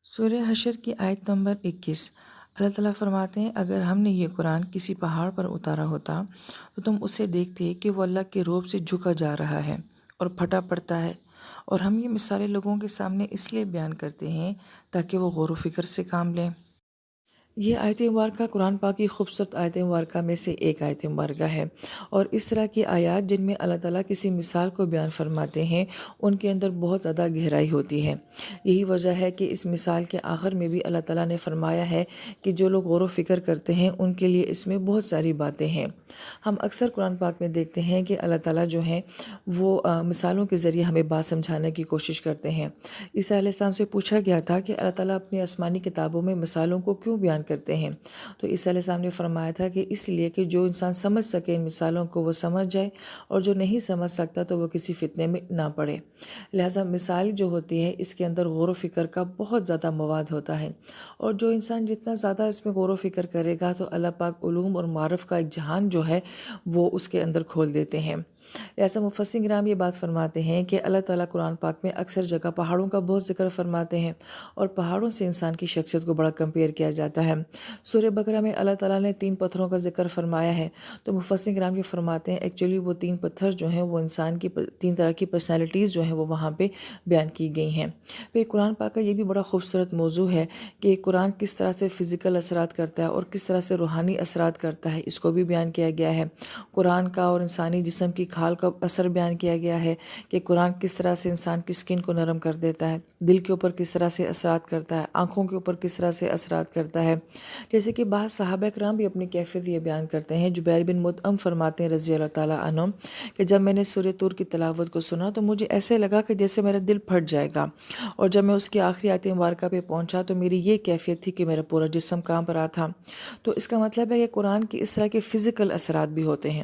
سورہ حشر کی آیت نمبر 21۔ اللہ تعالیٰ فرماتے ہیں، اگر ہم نے یہ قرآن کسی پہاڑ پر اتارا ہوتا تو تم اسے دیکھتے کہ وہ اللہ کے روب سے جھکا جا رہا ہے اور پھٹا پڑتا ہے، اور ہم یہ مثالیں لوگوں کے سامنے اس لیے بیان کرتے ہیں تاکہ وہ غور و فکر سے کام لیں۔ یہ آیت مبارکہ قرآن پاک کی خوبصورت آیت مبارکہ میں سے ایک آیت مبارکہ ہے، اور اس طرح کی آیات جن میں اللہ تعالیٰ کسی مثال کو بیان فرماتے ہیں ان کے اندر بہت زیادہ گہرائی ہوتی ہے۔ یہی وجہ ہے کہ اس مثال کے آخر میں بھی اللہ تعالیٰ نے فرمایا ہے کہ جو لوگ غور و فکر کرتے ہیں ان کے لیے اس میں بہت ساری باتیں ہیں۔ ہم اکثر قرآن پاک میں دیکھتے ہیں کہ اللہ تعالیٰ جو ہیں وہ مثالوں کے ذریعے ہمیں بات سمجھانے کی کوشش کرتے ہیں۔ عیسیٰ علیہ السلام سے پوچھا گیا تھا کہ اللہ تعالیٰ اپنی آسمانی کتابوں میں مثالوں کو کیوں بیان کرتے ہیں، تو عیسیٰ علیہ السلام نے فرمایا تھا کہ اس لیے کہ جو انسان سمجھ سکے ان مثالوں کو وہ سمجھ جائے، اور جو نہیں سمجھ سکتا تو وہ کسی فتنے میں نہ پڑے۔ لہٰذا مثال جو ہوتی ہے اس کے اندر غور و فکر کا بہت زیادہ مواد ہوتا ہے، اور جو انسان جتنا زیادہ اس میں غور و فکر کرے گا تو اللہ پاک علوم اور معارف کا ایک جہان جو ہے وہ اس کے اندر کھول دیتے ہیں۔ ایسا مفسرین کرام یہ بات فرماتے ہیں کہ اللہ تعالیٰ قرآن پاک میں اکثر جگہ پہاڑوں کا بہت ذکر فرماتے ہیں، اور پہاڑوں سے انسان کی شخصیت کو بڑا کمپیئر کیا جاتا ہے۔ سورہ بقرہ میں اللہ تعالیٰ نے 3 پتھروں کا ذکر فرمایا ہے، تو مفسرین کرام یہ فرماتے ہیں ایکچولی وہ 3 پتھر جو ہیں وہ انسان کی 3 طرح کی پرسنالٹیز جو ہیں وہ وہاں پہ بیان کی گئی ہیں۔ پھر قرآن پاک کا یہ بھی بڑا خوبصورت موضوع ہے کہ قرآن کس طرح سے فزیکل اثرات کرتا ہے اور کس طرح سے روحانی اثرات کرتا ہے، اس کو بھی بیان کیا گیا ہے۔ قرآن کا اور انسانی جسم کی کھال کا اثر بیان کیا گیا ہے کہ قرآن کس طرح سے انسان کی سکن کو نرم کر دیتا ہے، دل کے اوپر کس طرح سے اثرات کرتا ہے، آنکھوں کے اوپر کس طرح سے اثرات کرتا ہے۔ جیسے کہ بعض صحابہ کرام بھی اپنی کیفیت یہ بیان کرتے ہیں۔ جبیر بن مطعم فرماتے ہیں رضی اللہ تعالیٰ عنہ کہ جب میں نے سورہ طور کی تلاوت کو سنا تو مجھے ایسے لگا کہ جیسے میرا دل پھٹ جائے گا، اور جب میں اس کی آخری آیت مبارکہ پہ پہنچا تو میری یہ کیفیت تھی کہ میرا پورا جسم کانپ رہا تھا۔ تو اس کا مطلب ہے کہ قرآن کی اس طرح کے فزیکل اثرات بھی ہوتے ہیں۔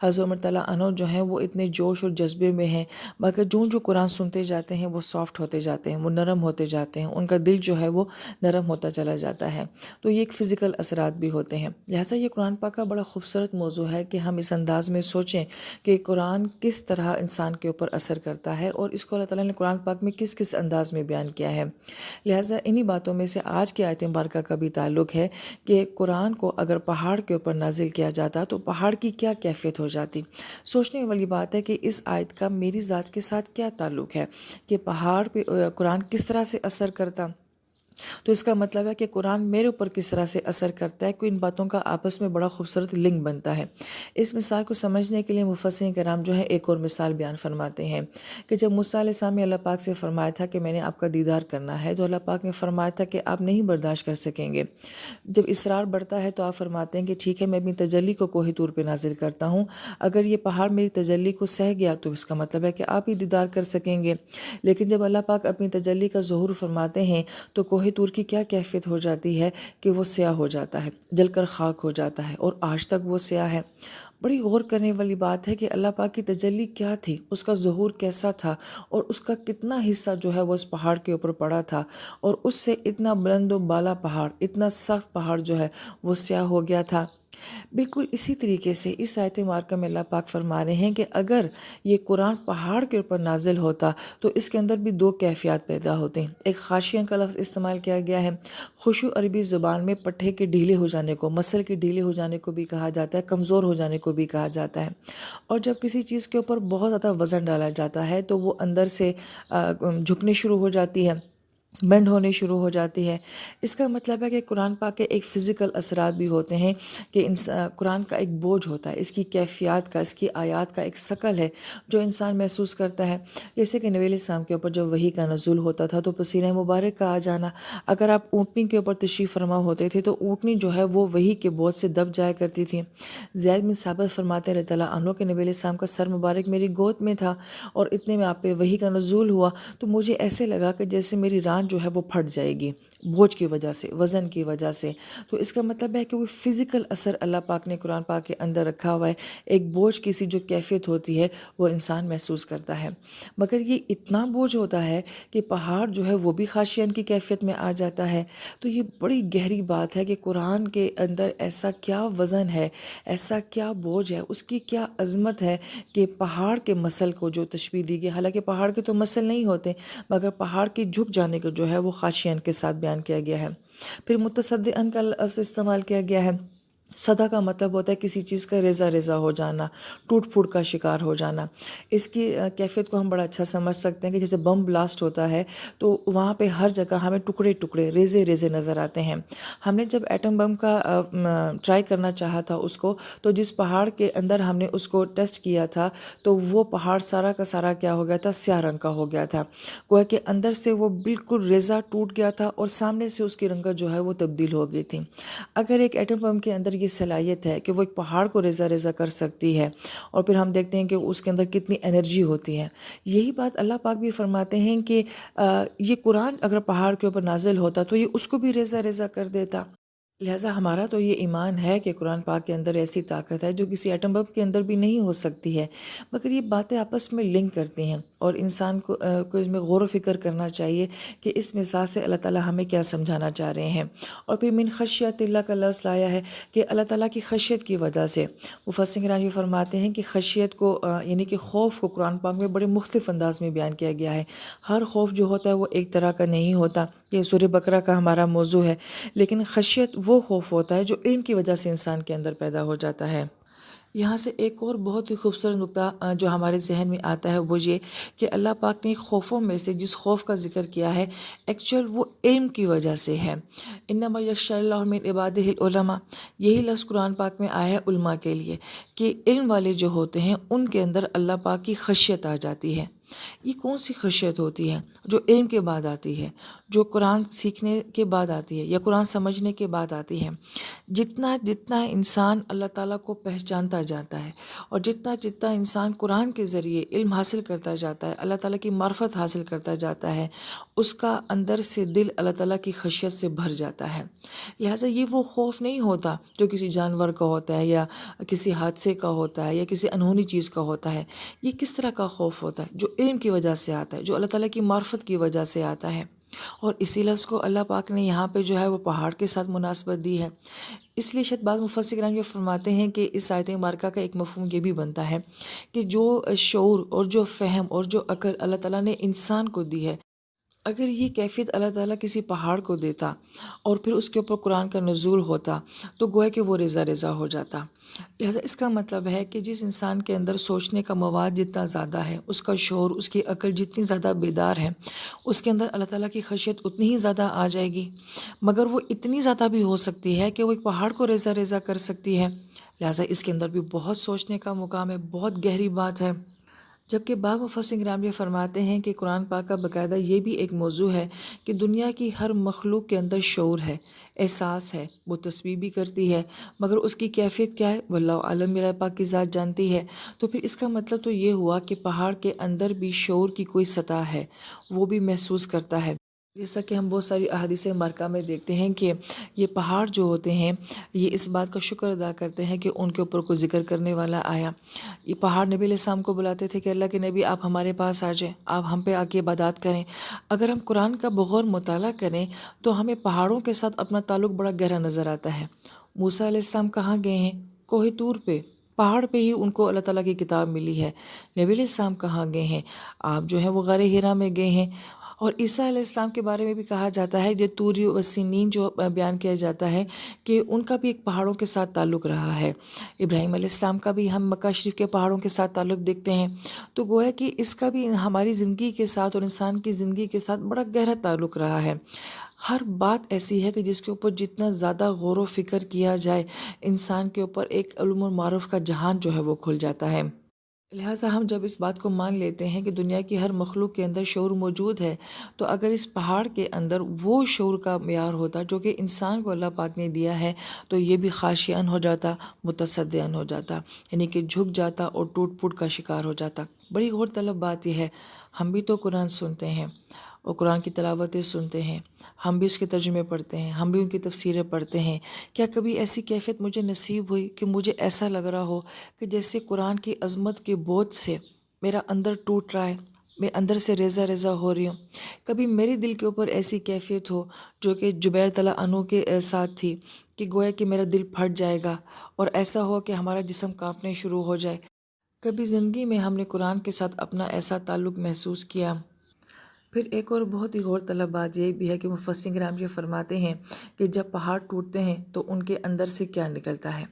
حضرت عمر تعالیٰ عنہ جو ہیں وہ اتنے جوش اور جذبے میں ہیں، مگر جو قرآن سنتے جاتے ہیں وہ سافٹ ہوتے جاتے ہیں، وہ نرم ہوتے جاتے ہیں، ان کا دل جو ہے وہ نرم ہوتا چلا جاتا ہے۔ تو یہ ایک فزیکل اثرات بھی ہوتے ہیں۔ لہٰذا یہ قرآن پاک کا بڑا خوبصورت موضوع ہے کہ ہم اس انداز میں سوچیں کہ قرآن کس طرح انسان کے اوپر اثر کرتا ہے، اور اس کو اللہ تعالیٰ نے قرآن پاک میں کس کس انداز میں بیان کیا ہے۔ لہٰذا انہی باتوں میں سے آج کی آیت مبارکہ کا بھی تعلق ہے کہ قرآن کو اگر پہاڑ کے اوپر نازل کیا جاتا تو پہاڑ کی کیا کیفیت ہو جاتی۔ سوچنے والی بات ہے کہ اس آیت کا میری ذات کے ساتھ کیا تعلق ہے کہ پہاڑ پہ قرآن کس طرح سے اثر کرتا، تو اس کا مطلب ہے کہ قرآن میرے اوپر کس طرح سے اثر کرتا ہے، کوئی ان باتوں کا آپس میں بڑا خوبصورت لنک بنتا ہے۔ اس مثال کو سمجھنے کے لیے مفسرین کرام جو ہے ایک اور مثال بیان فرماتے ہیں کہ جب موسیٰ علیہ السلام نے اللہ پاک سے فرمایا تھا کہ میں نے آپ کا دیدار کرنا ہے، تو اللہ پاک نے فرمایا تھا کہ آپ نہیں برداشت کر سکیں گے۔ جب اصرار بڑھتا ہے تو آپ فرماتے ہیں کہ ٹھیک ہے، میں اپنی تجلی کو کوہ طور پہ نازل کرتا ہوں، اگر یہ پہاڑ میری تجلی کو سہ گیا تو اس کا مطلب ہے کہ آپ ہی دیدار کر سکیں گے۔ لیکن جب اللہ پاک اپنی تجلی کا ظہور فرماتے ہیں تو کوہ طور کی کیا کیفیت ہو جاتی ہے کہ وہ سیاہ ہو جاتا ہے، جل کر خاک ہو جاتا ہے، اور آج تک وہ سیاہ ہے۔ بڑی غور کرنے والی بات ہے کہ اللہ پاک کی تجلی کیا تھی، اس کا ظہور کیسا تھا، اور اس کا کتنا حصہ جو ہے وہ اس پہاڑ کے اوپر پڑا تھا، اور اس سے اتنا بلند و بالا پہاڑ، اتنا سخت پہاڑ جو ہے وہ سیاہ ہو گیا تھا۔ بالکل اسی طریقے سے اس آیت مبارکہ میں اللہ پاک فرما رہے ہیں کہ اگر یہ قرآن پہاڑ کے اوپر نازل ہوتا تو اس کے اندر بھی 2 کیفیات پیدا ہوتے ہیں۔ ایک خاشعین کا لفظ استعمال کیا گیا ہے۔ خشوع عربی زبان میں پٹھے کے ڈھیلے ہو جانے کو، مسل کے ڈھیلے ہو جانے کو بھی کہا جاتا ہے، کمزور ہو جانے کو بھی کہا جاتا ہے۔ اور جب کسی چیز کے اوپر بہت زیادہ وزن ڈالا جاتا ہے تو وہ اندر سے جھکنے شروع ہو جاتی ہے، بینڈ ہونے شروع ہو جاتی ہے۔ اس کا مطلب ہے کہ قرآن پاک کے ایک فزیکل اثرات بھی ہوتے ہیں کہ قرآن کا ایک بوجھ ہوتا ہے، اس کی کیفیات کا، اس کی آیات کا ایک ثقل ہے جو انسان محسوس کرتا ہے۔ جیسے کہ نبی علیہ السلام کے اوپر جب وحی کا نزول ہوتا تھا تو پسینہ مبارک کا آ جانا، اگر آپ اونٹنی کے اوپر تشریف فرما ہوتے تھے تو اونٹنی جو ہے وہ وحی کے بوجھ سے دب جایا کرتی تھی۔ زید بن ثابت فرماتے رضی اللہ عنہ کہ نبی علیہ السلام کا سر مبارک میری گود میں تھا، اور اتنے میں آپ پہ وحی کا نزول ہوا تو مجھے ایسے لگا کہ جیسے میری ران جو ہے وہ پھٹ جائے گی بوجھ کی وجہ سے، وزن کی وجہ سے۔ تو اس کا مطلب ہے کہ وہ فزیکل اثر اللہ پاک نے قرآن پاک کے اندر رکھا ہوا ہے، ایک بوجھ کی سی جو کیفیت ہوتی ہے وہ انسان محسوس کرتا ہے۔ مگر یہ اتنا بوجھ ہوتا ہے کہ پہاڑ جو ہے وہ بھی خاشعین کی کیفیت میں آ جاتا ہے۔ تو یہ بڑی گہری بات ہے کہ قرآن کے اندر ایسا کیا وزن ہے، ایسا کیا بوجھ ہے، اس کی کیا عظمت ہے کہ پہاڑ کے مسل کو جو تشبیہ دی گئی، حالانکہ پہاڑ کے تو مسل نہیں ہوتے، مگر پہاڑ کے جھک جانے کا جو ہے وہ خاشعین کے ساتھ بیان کیا گیا ہے۔ پھر متصدعن کا لفظ استعمال کیا گیا ہے۔ صدا کا مطلب ہوتا ہے کسی چیز کا ریزہ ریزہ ہو جانا، ٹوٹ پھوٹ کا شکار ہو جانا۔ اس کی کیفیت کو ہم بڑا اچھا سمجھ سکتے ہیں کہ جیسے بم بلاسٹ ہوتا ہے تو وہاں پہ ہر جگہ ہمیں ٹکڑے ٹکڑے ریزے ریزے نظر آتے ہیں۔ ہم نے جب ایٹم بم کا ٹرائی کرنا چاہا تھا اس کو، تو جس پہاڑ کے اندر ہم نے اس کو ٹیسٹ کیا تھا تو وہ پہاڑ سارا کا سارا کیا ہو گیا تھا، سیاہ رنگ کا ہو گیا تھا، گویا کہ اندر سے وہ بالکل ریزہ ٹوٹ گیا تھا اور سامنے سے اس کی رنگت جو ہے وہ تبدیل ہو گئی تھی۔ اگر ایک ایٹم بم کے اندر یہ صلاحیت ہے کہ وہ ایک پہاڑ کو ریزہ ریزہ کر سکتی ہے، اور پھر ہم دیکھتے ہیں کہ اس کے اندر کتنی انرجی ہوتی ہے، یہی بات اللہ پاک بھی فرماتے ہیں کہ یہ قرآن اگر پہاڑ کے اوپر نازل ہوتا تو یہ اس کو بھی ریزہ ریزہ کر دیتا۔ لہٰذا ہمارا تو یہ ایمان ہے کہ قرآن پاک کے اندر ایسی طاقت ہے جو کسی ایٹم بم کے اندر بھی نہیں ہو سکتی ہے، مگر یہ باتیں آپس میں لنک کرتی ہیں، اور انسان کو اس میں غور و فکر کرنا چاہیے کہ اس مثال سے اللہ تعالیٰ ہمیں کیا سمجھانا چاہ رہے ہیں۔ اور پھر من خشیت اللہ کا لفظ لایا ہے کہ اللہ تعالیٰ کی خشیت کی وجہ سے، مفسرین کرام یہ فرماتے ہیں کہ خشیت کو یعنی کہ خوف کو قرآن پاک میں بڑے مختلف انداز میں بیان کیا گیا ہے۔ ہر خوف جو ہوتا ہے وہ ایک طرح کا نہیں ہوتا، یہ سورہ بقرہ کا ہمارا موضوع ہے، لیکن خشیت وہ خوف ہوتا ہے جو علم کی وجہ سے انسان کے اندر پیدا ہو جاتا ہے۔ یہاں سے ایک اور بہت ہی خوبصورت نقطہ جو ہمارے ذہن میں آتا ہے وہ یہ کہ اللہ پاک نے خوفوں میں سے جس خوف کا ذکر کیا ہے ایکچوئل وہ علم کی وجہ سے ہے۔ انما یخشی اللہ من عبادہ العلماء، یہی لفظ قرآن پاک میں آیا ہے علماء کے لیے، کہ علم والے جو ہوتے ہیں ان کے اندر اللہ پاک کی خشیت آ جاتی ہے۔ یہ کون سی خشیت ہوتی ہے؟ جو علم کے بعد آتی ہے، جو قرآن سیکھنے کے بعد آتی ہے یا قرآن سمجھنے کے بعد آتی ہے۔ جتنا جتنا انسان اللہ تعالیٰ کو پہچانتا جاتا ہے، اور جتنا جتنا انسان قرآن کے ذریعے علم حاصل کرتا جاتا ہے، اللہ تعالیٰ کی معرفت حاصل کرتا جاتا ہے، اس کا اندر سے دل اللہ تعالیٰ کی خشیت سے بھر جاتا ہے۔ لہٰذا یہ وہ خوف نہیں ہوتا جو کسی جانور کا ہوتا ہے یا کسی حادثے کا ہوتا ہے یا کسی انہونی چیز کا ہوتا ہے۔ یہ کس طرح کا خوف ہوتا ہے؟ جو علم کی وجہ سے آتا ہے، جو اللہ تعالیٰ کی معرفت کی وجہ سے آتا ہے۔ اور اسی لفظ کو اللہ پاک نے یہاں پہ جو ہے وہ پہاڑ کے ساتھ مناسبت دی ہے۔ اس لیے شاید بعض مفسرین کرام یہ فرماتے ہیں کہ اس آیت مبارکہ کا ایک مفہوم یہ بھی بنتا ہے کہ جو شعور اور جو فہم اور جو عقل اللہ تعالیٰ نے انسان کو دی ہے، اگر یہ کیفیت اللہ تعالیٰ کسی پہاڑ کو دیتا اور پھر اس کے اوپر قرآن کا نزول ہوتا تو گویا کہ وہ ریزہ ریزہ ہو جاتا۔ لہٰذا اس کا مطلب ہے کہ جس انسان کے اندر سوچنے کا مواد جتنا زیادہ ہے، اس کا شعور، اس کی عقل جتنی زیادہ بیدار ہے، اس کے اندر اللہ تعالیٰ کی خشیت اتنی ہی زیادہ آ جائے گی، مگر وہ اتنی زیادہ بھی ہو سکتی ہے کہ وہ ایک پہاڑ کو ریزہ ریزہ کر سکتی ہے۔ لہٰذا اس کے اندر بھی بہت سوچنے کا مقام ہے، بہت گہری بات ہے۔ جبکہ بعض مفسرین کرام یہ فرماتے ہیں کہ قرآن پاک کا باقاعدہ یہ بھی ایک موضوع ہے کہ دنیا کی ہر مخلوق کے اندر شعور ہے، احساس ہے، وہ تسبیح بھی کرتی ہے، مگر اس کی کیفیت کیا ہے واللہ عالم، میرا پاک کی ذات جانتی ہے۔ تو پھر اس کا مطلب تو یہ ہوا کہ پہاڑ کے اندر بھی شعور کی کوئی سطح ہے، وہ بھی محسوس کرتا ہے۔ جیسا کہ ہم بہت ساری احادیث مبارکہ میں دیکھتے ہیں کہ یہ پہاڑ جو ہوتے ہیں یہ اس بات کا شکر ادا کرتے ہیں کہ ان کے اوپر کوئی ذکر کرنے والا آیا۔ یہ پہاڑ نبی علیہ السلام کو بلاتے تھے کہ اللہ کے نبی آپ ہمارے پاس آ جائیں، آپ ہم پہ آ کے عبادات کریں۔ اگر ہم قرآن کا بغور مطالعہ کریں تو ہمیں پہاڑوں کے ساتھ اپنا تعلق بڑا گہرا نظر آتا ہے۔ موسیٰ علیہ السلام کہاں گئے ہیں؟ کوہ طور پہ، پہاڑ پہ ہی ان کو اللہ تعالیٰ کی کتاب ملی ہے۔ نبی علیہ السلام کہاں گئے ہیں؟ آپ جو ہیں وہ غار حرا میں گئے ہیں۔ اور عیسیٰ علیہ السلام کے بارے میں بھی کہا جاتا ہے، جو طور و سینین جو بیان کیا جاتا ہے کہ ان کا بھی ایک پہاڑوں کے ساتھ تعلق رہا ہے۔ ابراہیم علیہ السلام کا بھی ہم مکہ شریف کے پہاڑوں کے ساتھ تعلق دیکھتے ہیں۔ تو گویا کہ اس کا بھی ہماری زندگی کے ساتھ اور انسان کی زندگی کے ساتھ بڑا گہرا تعلق رہا ہے۔ ہر بات ایسی ہے کہ جس کے اوپر جتنا زیادہ غور و فکر کیا جائے، انسان کے اوپر ایک علم و معرف کا جہان جو ہے وہ کھل جاتا ہے۔ لہٰذا ہم جب اس بات کو مان لیتے ہیں کہ دنیا کی ہر مخلوق کے اندر شعور موجود ہے، تو اگر اس پہاڑ کے اندر وہ شعور کا معیار ہوتا جو کہ انسان کو اللہ پاک نے دیا ہے، تو یہ بھی خاشعاً ہو جاتا، متصدعاً ہو جاتا، یعنی کہ جھک جاتا اور ٹوٹ پھوٹ کا شکار ہو جاتا۔ بڑی غور طلب بات یہ ہے، ہم بھی تو قرآن سنتے ہیں اور قرآن کی تلاوتیں سنتے ہیں، ہم بھی اس کے ترجمے پڑھتے ہیں، ہم بھی ان کی تفسیریں پڑھتے ہیں۔ کیا کبھی ایسی کیفیت مجھے نصیب ہوئی کہ مجھے ایسا لگ رہا ہو کہ جیسے قرآن کی عظمت کے بوجھ سے میرا اندر ٹوٹ رہا ہے، میں اندر سے ریزہ ریزہ ہو رہی ہوں؟ کبھی میرے دل کے اوپر ایسی کیفیت ہو جو کہ جبیر رضی اللہ عنہ کے ساتھ تھی کہ گویا کہ میرا دل پھٹ جائے گا اور ایسا ہو کہ ہمارا جسم کانپنے شروع ہو جائے؟ کبھی زندگی میں ہم نے قرآن کے ساتھ اپنا ایسا تعلق محسوس کیا پھر ایک اور بہت ہی غور طلب بات یہ بھی ہے کہ مفسرین کرام یہ فرماتے ہیں کہ جب پہاڑ ٹوٹتے ہیں تو ان کے اندر سے کیا نکلتا ہے؟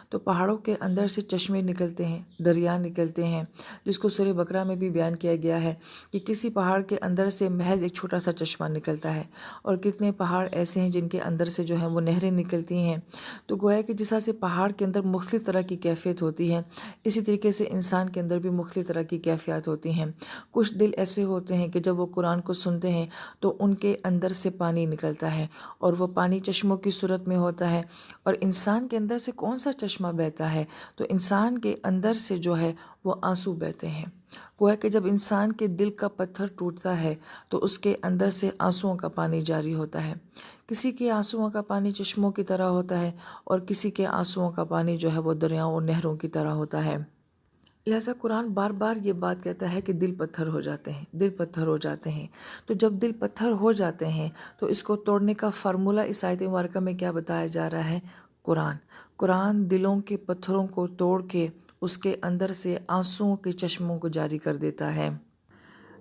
تو پہاڑوں کے اندر سے چشمے نکلتے ہیں، دریا نکلتے ہیں، جس کو سورہ بقرہ میں بھی بیان کیا گیا ہے کہ کسی پہاڑ کے اندر سے محض ایک چھوٹا سا چشمہ نکلتا ہے، اور کتنے پہاڑ ایسے ہیں جن کے اندر سے جو ہیں وہ نہریں نکلتی ہیں۔ تو گویا کہ جس طرح سے پہاڑ کے اندر مختلف طرح کی کیفیت ہوتی ہے، اسی طریقے سے انسان کے اندر بھی مختلف طرح کی کیفیات ہوتی ہیں۔ کچھ دل ایسے ہوتے ہیں کہ جب وہ قرآن کو سنتے ہیں تو ان کے اندر سے پانی نکلتا ہے، اور وہ پانی چشموں کی صورت میں ہوتا ہے۔ اور انسان کے اندر سے کون سا چشمہ بہتا ہے؟ تو انسان کے اندر سے جو ہے وہ آنسو بہتے ہیں۔ گویا کہ جب انسان کے دل کا پتھر ٹوٹتا ہے تو اس کے اندر سے آنسوؤں کا پانی جاری ہوتا ہے۔ کسی کے آنسوؤں کا پانی چشموں کی طرح ہوتا ہے، اور کسی کے آنسوؤں کا پانی جو ہے وہ دریاؤں اور نہروں کی طرح ہوتا ہے۔ لہٰذا قرآن بار بار یہ بات کہتا ہے کہ دل پتھر ہو جاتے ہیں، دل پتھر ہو جاتے ہیں۔ تو جب دل پتھر ہو جاتے ہیں تو اس کو توڑنے کا فارمولہ اس آیت مبارکہ میں کیا بتایا جا رہا ہے؟ قرآن دلوں کے پتھروں کو توڑ کے اس کے اندر سے آنسوؤں کے چشموں کو جاری کر دیتا ہے۔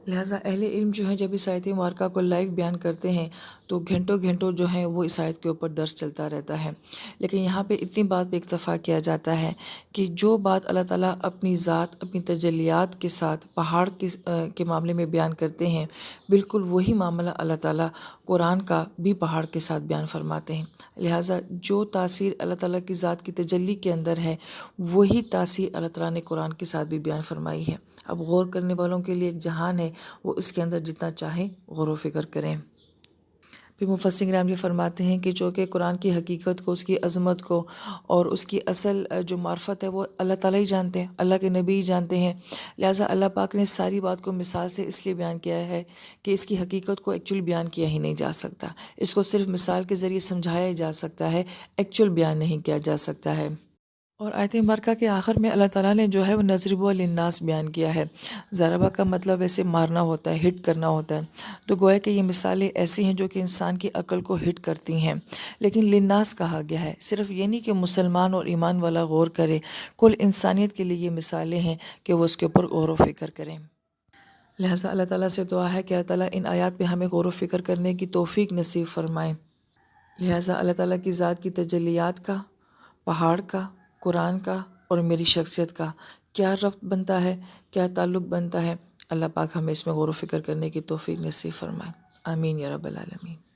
لہٰذا اہل علم جو ہیں جب اس آیت مبارکہ کو لائیو بیان کرتے ہیں تو گھنٹوں گھنٹوں جو ہیں وہ اس آیت کے اوپر درس چلتا رہتا ہے، لیکن یہاں پہ اتنی بات پہ اکتفا کیا جاتا ہے کہ جو بات اللہ تعالیٰ اپنی ذات، اپنی تجلیات کے ساتھ پہاڑ کے معاملے میں بیان کرتے ہیں، بالکل وہی معاملہ اللہ تعالیٰ قرآن کا بھی پہاڑ کے ساتھ بیان فرماتے ہیں۔ لہٰذا جو تاثیر اللہ تعالیٰ کی ذات کی تجلی کے اندر ہے، وہی تاثیر اللہ تعالیٰ نے قرآن کے ساتھ بھی بیان فرمائی ہے۔ اب غور کرنے والوں کے لیے ایک جہان ہے، وہ اس کے اندر جتنا چاہیں غور و فکر کریں۔ پھر مفسرین کرام یہ فرماتے ہیں کہ چونکہ قرآن کی حقیقت کو، اس کی عظمت کو اور اس کی اصل جو معرفت ہے وہ اللہ تعالیٰ ہی جانتے ہیں، اللہ کے نبی ہی جانتے ہیں۔ لہٰذا اللہ پاک نے ساری بات کو مثال سے اس لیے بیان کیا ہے کہ اس کی حقیقت کو ایکچوئل بیان کیا ہی نہیں جا سکتا، اس کو صرف مثال کے ذریعے سمجھایا ہی جا سکتا ہے، ایکچوئل بیان نہیں کیا جا سکتا ہے۔ اور آیت مبارکہ کے آخر میں اللہ تعالیٰ نے جو ہے وہ نضرب للناس بیان کیا ہے۔ ضربہ کا مطلب ایسے مارنا ہوتا ہے، ہٹ کرنا ہوتا ہے۔ تو گویا کہ یہ مثالیں ایسی ہیں جو کہ انسان کی عقل کو ہٹ کرتی ہیں، لیکن للناس کہا گیا ہے، صرف یہ نہیں کہ مسلمان اور ایمان والا غور کرے، کل انسانیت کے لیے یہ مثالیں ہیں کہ وہ اس کے اوپر غور و فکر کریں۔ لہٰذا اللہ تعالیٰ سے دعا ہے کہ اللہ تعالیٰ ان آیات پہ ہمیں غور و فکر کرنے کی توفیق نصیب فرمائیں۔ لہٰذا اللہ تعالیٰ کی ذات کی تجلیات کا، پہاڑ کا، قرآن کا اور میری شخصیت کا کیا ربط بنتا ہے، کیا تعلق بنتا ہے، اللہ پاک ہمیں اس میں غور و فکر کرنے کی توفیق نصیب فرمائے۔ آمین یا رب العالمین۔